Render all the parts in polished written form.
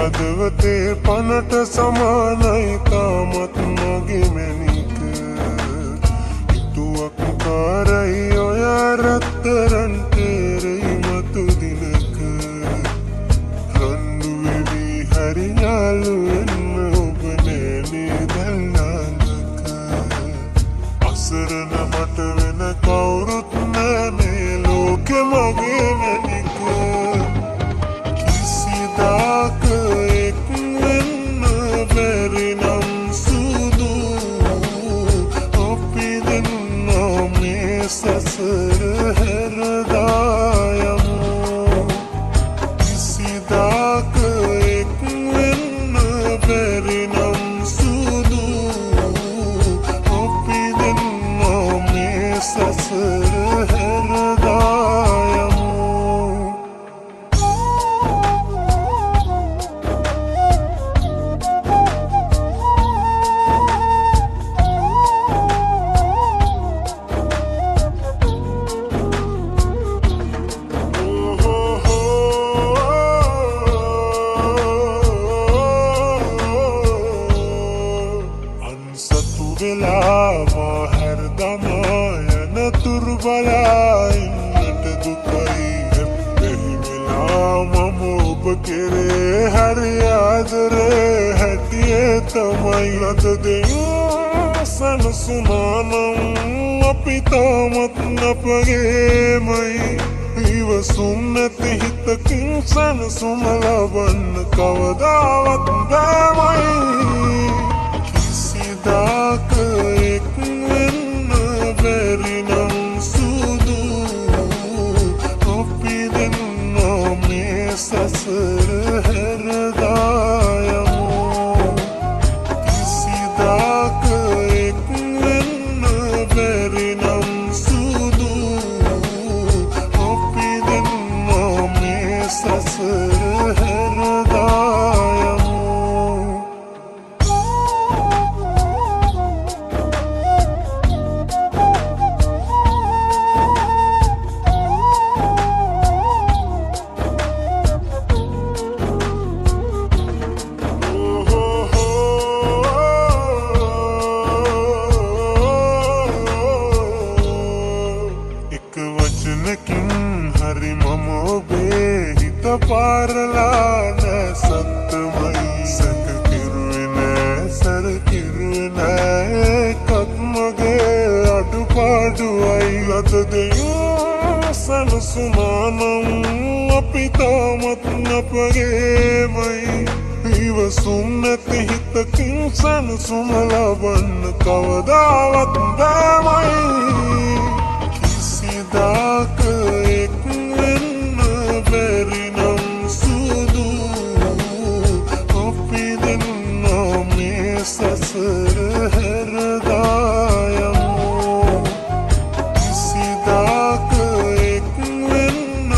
හදවතේ පනට සමානයි තාමත් මගේ මැනික හිතුවක් කාරයි ඔය රත්තරන් තේරෙයි මතු දිනක රණ්ඩු වෙවි හරි යාළු වෙන්න ඔබ නෑනේ දැල්නාඳක අසරණ මට වෙන කවුරුත් නෑනේ ලෝකෙ මගේ මැනික කිසිදාක එක් වෙන්න බැරි නම් සුදු අපි දෙන්නා මේ සසර හැරදා යමු කිසිදාක එක් වෙන්න බැරි නම් සුදු අපි දෙන්නා මේ සසර හැරදා යමු වෙලාවා හැරදමා යන තුරුබලා ඉන්නට දුකයි හැබැයි වෙලා මම ඔබ කෙරේ හරි ආදරේ හැටියේ තමයි අද දෙයෝ සනසුනානම් අපි තාමත් අපගේමයි ඉවසුම් නැති හිතකින් සනසුම ලබන්න කවදාවත් බෑමයි කිසිදාක එක් වෙන්න බැරි නම් සුදු අපි දෙන්නා මේ සසර හැරදා යමු කිසිදාක එක් වෙන්න බැරි නම් සුදු අපි දෙන්නා මේ සසර හැරදා යමු වචනකින් හරි මම ඔබේ හිත පාරලා නෑ සත්තමයි සැක කිරුවේ නෑ සැර කිරුවේ නෑ එකක් මගේ අඩුපාඩුවයි අද දෙයෝ සනසුනානම් අපි තාමත් අපගේමයි ඉවසුම් නැති හිතකින් සනසුම ලබන්න කවදාවත් බෑමයි කිසිදාක එක් වෙන්න බැරි නම් සුදු අපි දෙන්නා මේ සසර හැරදා යමු කිසිදාක එක් වෙන්න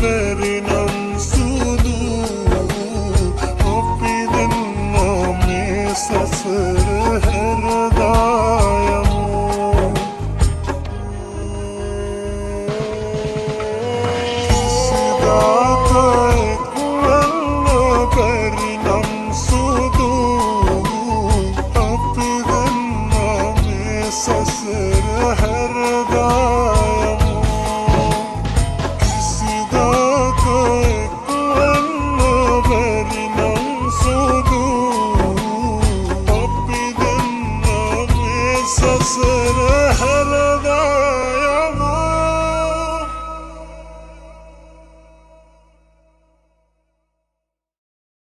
බැරි නම් සුදු අපි දෙන්නා මේ සසර හැරදා යමු ससुर हरदम किसिदा को एक बरनम सुदू अपी दिन में ससुर हरदम